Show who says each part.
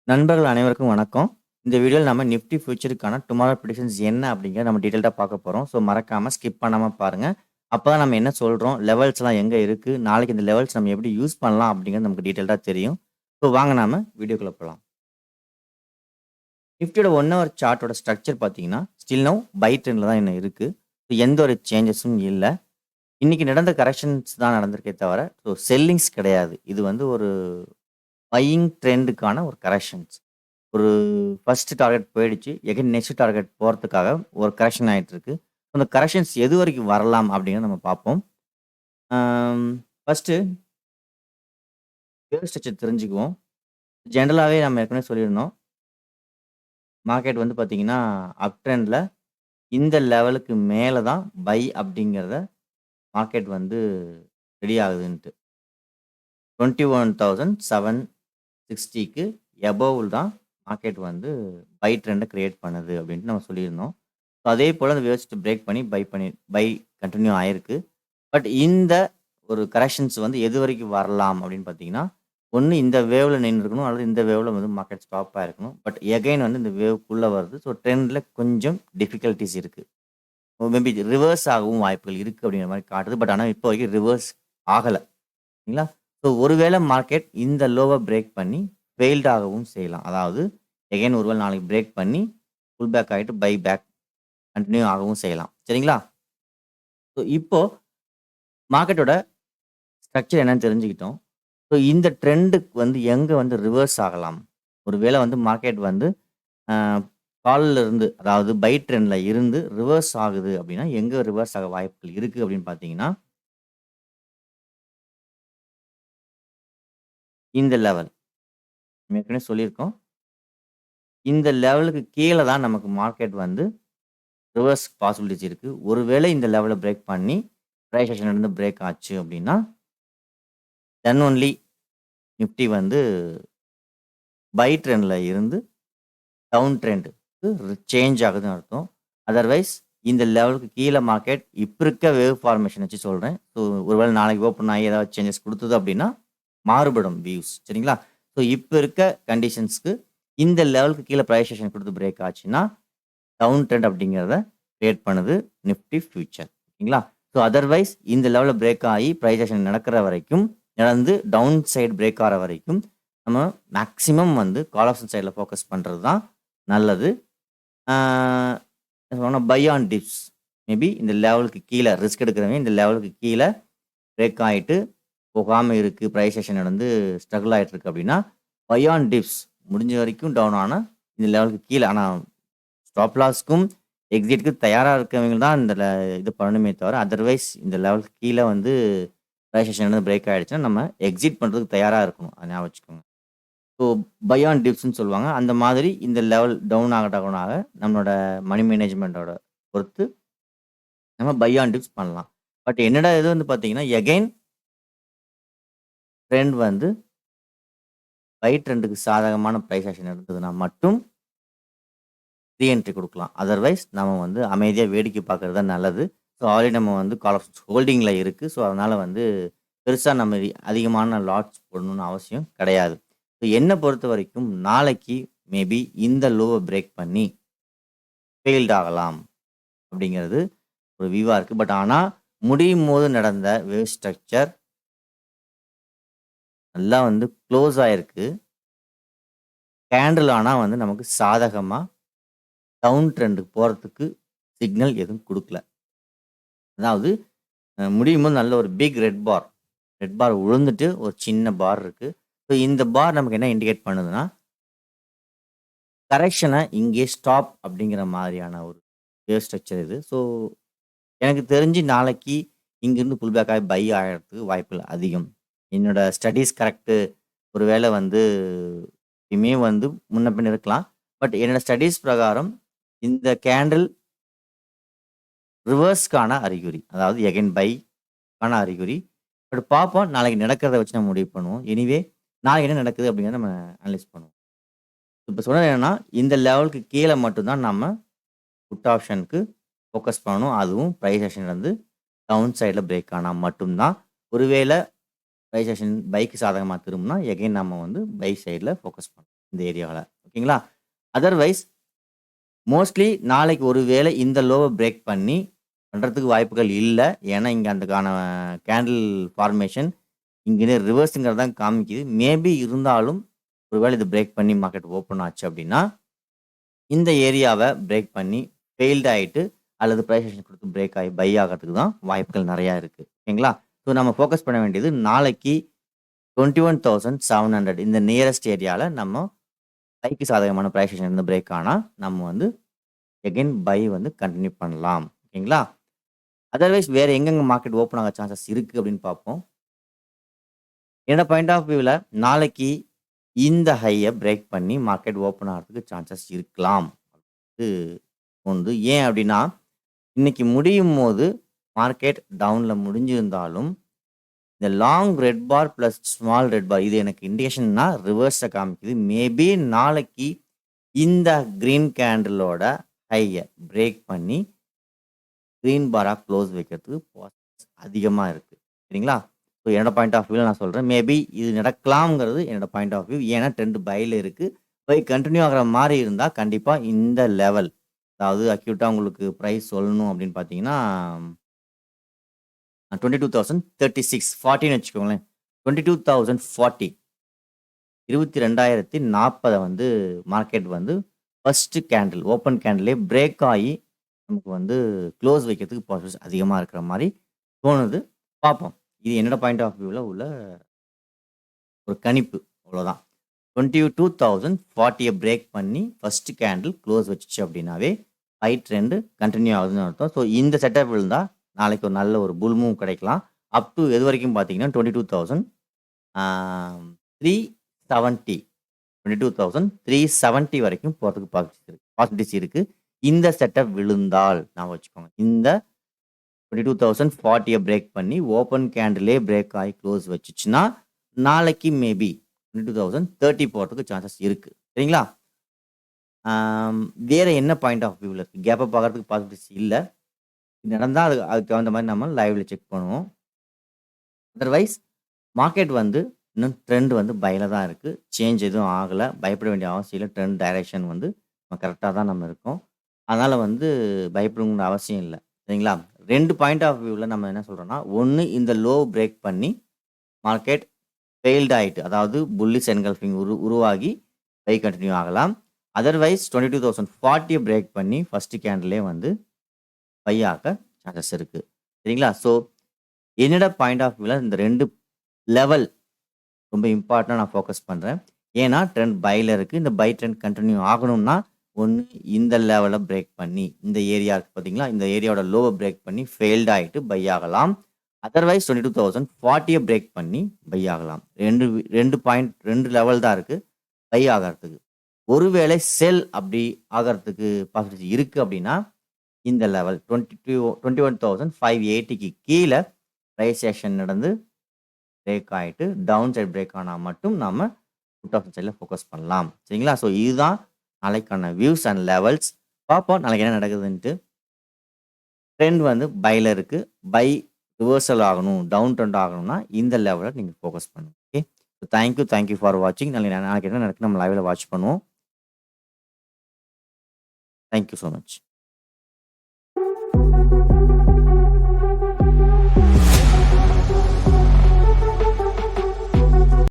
Speaker 1: நண்பர்கள் அனைவருக்கும் வணக்கம். இந்த வீடியோல நம்ம நிஃப்டி ஃபியூச்சருக்கான டுமாரோ பிரெடிக்ஷன்ஸ் என்ன அப்படிங்கிறத நம்ம டீட்டெயில்டா பார்க்க போறோம். ஸோ மறக்காம ஸ்கிப் பண்ணாம பாருங்க. அப்பதான் நம்ம என்ன சொல்றோம், லெவல்ஸ்லாம் எங்க இருக்கு, நாளைக்கு இந்த லெவல்ஸ் நம்ம எப்படி யூஸ் பண்ணலாம் அப்படிங்கிறது நமக்கு டீட்டெயில்டா தெரியும். ஸோ வாங்க நாம வீடியோக்குள்ள போலாம். நிஃப்டியோட 1 ஹவர் சார்ட்டோட ஸ்ட்ரக்சர் பார்த்தீங்கன்னா, ஸ்டில் நவ் பை ட்ரெண்ட்ல தான் இன்னும் இருக்கு. ஸோ எந்த ஒரு சேஞ்சஸும் இல்ல. இன்னைக்கு நடந்த கரெக்ஷன்ஸ் தான் நடந்திருக்கே தவிர, ஸோ செல்லிங்ஸ் கிடையாது. இது வந்து ஒரு பையிங் ட்ரெண்டுக்கான ஒரு கரெக்ஷன்ஸ். ஒரு ஃபர்ஸ்ட் டார்கெட் போயிடுச்சு. எகைன் நெக்ஸ்ட் டார்கெட் போறதுக்காக ஒரு கரெக்ஷன் ஆயிட்டு இருக்கு. அந்த கரெக்ஷன்ஸ் எது வரைக்கும் வரலாம் அப்படிங்கிறத நம்ம பார்ப்போம். ஆம், ஃபர்ஸ்ட்டு வேவ் ஸ்ட்ரக்சர் தெரிஞ்சுக்குவோம். ஜெனரலாவே நம்ம ஏற்கனவே சொல்லியிருந்தோம். மார்க்கெட் வந்து பார்த்தீங்கன்னா, அப் ட்ரெண்ட்ல இந்த லெவலுக்கு மேல தான் பை அப்படிங்கிறத மார்க்கெட் வந்து ரெடி ஆகுதுன்ட்டு. 21,760க்கு எபோவ் தான் மார்க்கெட் வந்து பை ட்ரெண்ட கிரியேட் பண்ணுது அப்படின்ட்டு நம்ம சொல்லியிருந்தோம். ஸோ அதே போல அந்த வேவ் ஸ்ட்ரக்சர் பிரேக் பண்ணி பை கன்டின்யூ ஆயிருக்கு. பட் இந்த ஒரு கரெக்ஷன்ஸ் வந்து எது வரைக்கும் வரலாம் அப்படின்னு பார்த்தீங்கன்னா, ஒண்ணு இந்த வேவ்ல நின்னுருக்கணும் அல்லது இந்த வேவ்ல வந்து மார்க்கெட் ஸ்டாப் ஆயிருக்கணும். பட் எகைன் வந்து இந்த வேவ்க்குள்ள வருது. ஸோ ட்ரெண்ட்ல கொஞ்சம் டிஃபிகல்டீஸ் இருக்கு. மேபி ரிவர்ஸ் ஆகவும் வாய்ப்புகள் இருக்கு அப்படிங்கிற மாரி காட்டுது. பட் ஆனா இப்போ வரைக்கும் ரிவர்ஸ் ஆகல. சரிங்களா? ஸோ ஒருவேளை மார்க்கெட் இந்த லோவ பிரேக் பண்ணி ஃபெயில்ட் ஆகவும் செய்யலாம். அதாவது எகைன் ஒருவேளை நாளைக்கு பிரேக் பண்ணி புல் பேக் ஆயிட்டு பை பேக் கன்டின்யூ ஆகவும் செய்யலாம். சரிங்களா? ஸோ இப்போ மார்க்கெட்டோட ஸ்ட்ரக்சர் என்னன்னு தெரிஞ்சுக்கிட்டோம். ஸோ இந்த ட்ரெண்டுக்கு வந்து எங்க வந்து ரிவர்ஸ் ஆகலாம்? ஒருவேளை வந்து மார்க்கெட் வந்து அ கால்ல இருந்து அதாவது பை ட்ரெண்ட்ல இருந்து ரிவர்ஸ் ஆகுது அப்படின்னா, எங்க ரிவர்ஸ் ஆக வாய்ப்புகள் இருக்கு அப்படின்னு பார்த்தீங்கன்னா, இந்த லெவல். நம்ம ஏற்கனவே சொல்லியிருக்கோம். இந்த லெவலுக்கு கீழ தான் நமக்கு மார்க்கெட் வந்து ரிவர்ஸ் பாசிபிலிட்டிஸ் இருக்கு. ஒருவேளை இந்த லெவல பிரேக் பண்ணி பிரைஸ் ஆக்ஷன்ல இருந்து பிரேக் ஆச்சு அப்படின்னா, தென் ஒன்லி நிஃப்டி வந்து பை ட்ரெண்ட்ல இருந்து டவுன் ட்ரெண்டுக்கு சேஞ்ச் ஆகுதுன்னு அர்த்தம். அதர்வைஸ் இந்த லெவலுக்கு கீழ மார்க்கெட் இப்ப இருக்க வேவ் ஃபார்மேஷன் வச்சு சொல்றேன். ஸோ ஒருவேளை நாளைக்கு ஓப்பன் ஆகி ஏதாவது சேஞ்சஸ் குடுத்தது அப்படின்னா, மாறுபடும் வியூஸ் சரிங்களா? ஸோ இப்ப இருக்க கண்டிஷன்ஸ்க்கு இந்த லெவலுக்கு கீழ பிரைஸ் ஆக்ஷன் குடுத்து பிரேக் ஆச்சுன்னா, டவுன் ட்ரெண்ட் அப்படிங்கிறத கிரியேட் பண்ணுது நிஃப்டி ஃபியூச்சர். ஓகேங்களா? ஸோ அதர்வைஸ் இந்த லெவல்ல பிரேக் ஆகி பிரைஸ் ஆக்ஷன் நடக்கிற வரைக்கும், நடந்து டவுன் சைடு பிரேக் ஆற வரைக்கும், நம்ம மேக்ஸிமம் வந்து கால் ஆப்ஷன் சைடுல ஃபோக்கஸ் பண்றது தான் நல்லது. ஆ சொன்ன பை ஆன் டிப்ஸ். மேபி இந்த லெவலுக்கு கீழ ரிஸ்க் எடுக்கிறவங்க இந்த லெவலுக்கு கீழ பிரேக் ஆயிட்டு போகாம இருக்கு. பிரைஸ் ஆக்ஷன் நடந்து ஸ்ட்ரகிள் ஆயிட்டு இருக்கு அப்படின்னா, பை ஆன் டிப்ஸ் முடிஞ்ச வரைக்கும் டவுன் ஆனா இந்த லெவலுக்கு கீழ ஆனா ஸ்டாப் லாஸ்க்கும், எக்ஸிட்க்கு தயாரா இருக்கவங்க தான் இந்த இது பண்ணணுமே தவிர, அதர்வைஸ் இந்த லெவலுக்கு கீழ வந்து பிரைஸ் ஆக்ஷன் வந்து பிரேக் ஆயிடுச்சுன்னா, நம்ம எக்ஸிட் பண்றதுக்கு தயாரா இருக்கணும். அத ஞாபகம் வச்சுக்கோங்க. ஸோ பை ஆன் டிப்ஸ்ன்னு சொல்லுவாங்க. அந்த மாதிரி இந்த லெவல் டவுன் ஆக டவுன் ஆக நம்மளோட மணி மேனேஜ்மென்ட்டோட பொறுத்து நம்ம பை ஆன் டிப்ஸ் பண்ணலாம். பட் என்னோட இது வந்து பார்த்தீங்கன்னா, எகைன் ட்ரெண்ட் வந்து பை ட்ரெண்டுக்கு சாதகமான பிரைஸ் ஆக்ஷன் இருந்ததுன்னா மட்டும் ரீ என்ட்ரி குடுக்கலாம். அதர்வைஸ் நம்ம வந்து அமைதியா வேடிக்கை பார்க்கறது தான் நல்லது. ஸோ ஆல்ரெடி நம்ம வந்து கால் ஆஃப் ஹோல்டிங்ல இருக்கு. ஸோ அதனால வந்து பெருசா நம்ம அதிகமான லாட்ஸ் போடணும்னு அவசியம் கிடையாது. ஸோ என்ன பொறுத்தவரைக்கும் நாளைக்கு மேபி இந்த லோவ பிரேக் பண்ணி ஃபெயில்ட் ஆகலாம் அப்படிங்கிறது ஒரு வியூவா இருக்கு. பட் ஆனா முடியும்போது நடந்த வேவ் ஸ்ட்ரக்சர் நல்லா வந்து க்ளோஸ் ஆயிருக்கு. கேண்டில் ஆனா வந்து நமக்கு சாதகமா டவுன் ட்ரெண்டுக்கு போறதுக்கு சிக்னல் எதுவும் குடுக்கல. அதாவது முடியும்போது நல்ல ஒரு பிக் ரெட் பார். ரெட் பார் விழுந்துட்டு ஒரு சின்ன பார் இருக்கு. ஸோ இந்த பார் நமக்கு என்ன இண்டிகேட் பண்ணுதுன்னா, கரெக்ஷன இங்கே ஸ்டாப் அப்படிங்கிற மாதிரியான ஒரு வேவ் ஸ்ட்ரக்சர் இது. ஸோ எனக்கு தெரிஞ்சு நாளைக்கு இங்கிருந்து புல் பேக் ஆகி பை ஆகறதுக்கு வாய்ப்புகள் அதிகம். என்னோட ஸ்டடீஸ் கரெக்ட்டு. ஒருவேளை வந்து இனிமே வந்து முன்ன பின்ன இருக்கலாம். பட் என்னோட ஸ்டடீஸ் பிரகாரம் இந்த கேண்டில் ரிவர்ஸ்க்கான அறிகுறி. அதாவது எகைன் பைக்கான அறிகுறி. பட் பார்ப்போம். நாளைக்கு நடக்கிறத வச்சு நம்ம முடிவு பண்ணுவோம். எனிவே நாளைக்கு என்ன நடக்குது அப்படிங்கிறத நம்ம அனலைஸ் பண்ணுவோம். இப்ப சொன்னது என்னன்னா, இந்த லெவலுக்கு கீழ மட்டும் தான் நம்ம புட் ஆப்ஷனுக்கு ஃபோக்கஸ் பண்ணணும். அதுவும் பிரைஸ் ஆக்ஷன் வந்து டவுன் சைட்ல பிரேக் ஆனா மட்டும் தான். ஒருவேளை பிரைஸ் ஆக்ஷன் பைக்கு சாதகமா திரும்புனா, எகைன் நம்ம வந்து பை சைட்ல ஃபோக்கஸ் பண்ணணும். இந்த ஏரியாவில். ஓகேங்களா? அதர்வைஸ் மோஸ்ட்லி நாளைக்கு ஒரு வேளை இந்த லோவை பிரேக் பண்ணி பண்ணுறதுக்கு வாய்ப்புகள் இல்லை. ஏன்னா இங்கே அதுக்கான கேண்டில் ஃபார்மேஷன் இங்கே ரிவர்ஸுங்கிறது தான் காமிக்குது. மேபி இருந்தாலும் ஒருவேளை இது பிரேக் பண்ணி மார்க்கெட் ஓப்பன் ஆச்சு அப்படின்னா இந்த ஏரியாவை பிரேக் பண்ணி ஃபெயில்ட் ஆகிட்டு அல்லது ப்ரைஸ் ஆக்ஷன் கொடுத்து பிரேக் ஆகி பை ஆகிறதுக்கு தான் வாய்ப்புகள் நிறையா இருக்குது. ஓகேங்களா? ஸோ நம்ம ஃபோக்கஸ் பண்ண வேண்டியது நாளைக்கு 21,700 இந்த நியரஸ்ட் ஏரியாவில் நம்ம பைக்கு சாதகமான ப்ரைஸ் ஆக்ஷன் இருந்து பிரேக் ஆனால் நம்ம வந்து எகைன் பை வந்து கண்டினியூ பண்ணலாம். ஓகேங்களா? அதர்வைஸ் வேறு எங்கெங்கே மார்க்கெட் ஓப்பன் ஆக சான்சஸ் இருக்குது அப்படின்னு பார்ப்போம். என்னோட பாயிண்ட் ஆஃப் வியூவில் நாளைக்கு இந்த ஹையை பிரேக் பண்ணி மார்க்கெட் ஓப்பன் ஆகிறதுக்கு சான்சஸ் இருக்கலாம். அது ஒன்று. ஏன் அப்படின்னா இன்னைக்கு முடியும் போது மார்க்கெட் டவுனில் முடிஞ்சிருந்தாலும் இந்த long red bar plus small red bar இது எனக்கு இண்டிகேஷன்னா ரிவர்ஸை காமிக்குது. மேபி நாளைக்கு இந்த க்ரீன் கேண்டிலோட ஹையை பிரேக் பண்ணி க்ரீன் பாராக க்ளோஸ் வைக்கிறதுக்கு பாசிபிலிட்டிஸ் அதிகமாக இருக்குது. சரிங்களா? ஸோ என்னோட பாயிண்ட் ஆஃப் வியூவில் நான் சொல்கிறேன் மேபி இது நடக்கலாம்ங்கிறது என்னோட பாயிண்ட் ஆஃப் வியூ. ஏன்னா ட்ரெண்ட் பையில் இருக்குது. பை கண்டினியூ ஆகிற மாதிரி இருந்தால் கண்டிப்பாக இந்த லெவல் அதாவது அக்யூட்டாக உங்களுக்கு ப்ரைஸ் சொல்லணும் அப்படின்னு பார்த்தீங்கன்னா 22,036 40ன்னு வச்சுக்கோங்களேன். 22,040 22,040 வந்து மார்க்கெட் வந்து ஃபர்ஸ்ட் கேண்டில் ஓப்பன் கேண்டிலே பிரேக் ஆகி நமக்கு வந்து க்ளோஸ் வைக்கிறதுக்கு பாசிபிலிட்டிஸ் அதிகமாக இருக்கிற மாதிரி தோணுது. பார்ப்போம். இது என்னோட பாயிண்ட் ஆஃப் வியூவில் உள்ள ஒரு கணிப்பு. அவ்வளோதான். 22,040 பிரேக் பண்ணி ஃபர்ஸ்ட் கேண்டில் க்ளோஸ் வச்சுச்சு அப்படின்னாவே பை ட்ரெண்டு கண்டினியூ ஆகுதுன்னு அர்த்தம். ஸோ இந்த செட்டப் இருந்தால் நாளைக்கு ஒரு நல்ல ஒரு புல் மூவ் கிடைக்கலாம். அப் டு எது வரைக்கும் பார்த்தீங்கன்னா 22,370 22,370 வரைக்கும் போகிறதுக்கு பாசிபிலிட்டிஸ் இருக்குது. இந்த செட்டப் விழுந்தால் நான் வச்சுக்கோங்க இந்த 22,040 பிரேக் பண்ணி ஓப்பன் கேண்டிலே பிரேக் ஆகி க்ளோஸ் வச்சுச்சுன்னா நாளைக்கு மேபி 22,030 போகிறதுக்கு சான்சஸ் இருக்குது. சரிங்களா? வேறு என்ன பாயிண்ட் ஆஃப் வியூவில் இருக்குது? கேப்பை பார்க்குறதுக்கு பாசிபிலிட்டிஸ் இல்லை. நடந்தால் அதுக்கு தகுந்த மாதிரி நம்ம லைவில் செக் பண்ணுவோம். அதர்வைஸ் மார்க்கெட் வந்து இன்னும் ட்ரெண்ட் வந்து பையில் தான் இருக்குது. சேஞ்ச் எதுவும் ஆகலை. பயப்பட வேண்டிய அவசியம் இல்லை. ட்ரெண்ட் டைரெக்ஷன் வந்து கரெக்டாக தான் நம்ம இருக்கோம். அதனால் வந்து பயப்படணுங்கிற அவசியம் இல்லை. சரிங்களா? 2 பாயிண்ட் ஆஃப் வியூவில் நம்ம என்ன சொல்கிறோன்னா ஒன்று இந்த லோ பிரேக் பண்ணி மார்க்கெட் ஃபெயில்டு ஆகிட்டு அதாவது புல்லிஷ் என்கல்ஃபிங் உருவாகி பை கண்டினியூ ஆகலாம். அதர்வைஸ் 22,040 பிரேக் பண்ணி ஃபஸ்ட்டு கேண்டிலே வந்து பை ஆக சான்சஸ் இருக்குது. சரிங்களா? ஸோ என்னோட பாயிண்ட் ஆஃப் வியூவில் இந்த 2 லெவல் ரொம்ப இம்பார்ட்டண்டாக நான் ஃபோக்கஸ் பண்ணுறேன். ஏன்னா ட்ரெண்ட் பையில் இருக்குது. இந்த பை ட்ரெண்ட் கண்டினியூ ஆகணும்னா ஒன்று இந்த லெவலை பிரேக் பண்ணி இந்த ஏரியா இருக்குது பார்த்தீங்களா, இந்த ஏரியாவோட லோவை பிரேக் பண்ணி ஃபெயில்டு ஆகிட்டு பை ஆகலாம். அதர்வைஸ் 22,040 பிரேக் பண்ணி பை ஆகலாம். 2 லெவல் தான் இருக்குது பை ஆகிறதுக்கு. ஒருவேளை செல் அப்படி ஆகிறதுக்கு பாசிபிலிட்டி இருக்குது அப்படின்னா இந்த லெவல் 21,580க்கு கீழே ப்ரைஸ் ஆக்ஷன் நடந்து பிரேக் ஆகிட்டு டவுன் சைட் பிரேக் ஆனால் மட்டும் நம்ம புட் ஆப்ஷன் சைடில் ஃபோக்கஸ் பண்ணலாம். சரிங்களா? ஸோ இதுதான் நாளைக்கான வியூஸ் அண்ட் லெவல்ஸ். பார்ப்போம் நாளைக்கு என்ன நடக்குதுன்ட்டு. ட்ரெண்ட் வந்து பையில் இருக்குது. பை ரிவர்சல் ஆகணும், டவுன் ட்ரெண்ட் ஆகணும்னா இந்த லெவலில் நீங்கள் ஃபோக்கஸ் பண்ணுங்க. ஓகே, ஸோ தேங்க்யூ ஃபார் வாட்சிங். நாளைக்கு என்ன நடக்குது நம்ம லைவில் வாட்ச் பண்ணுவோம். Thank you so much.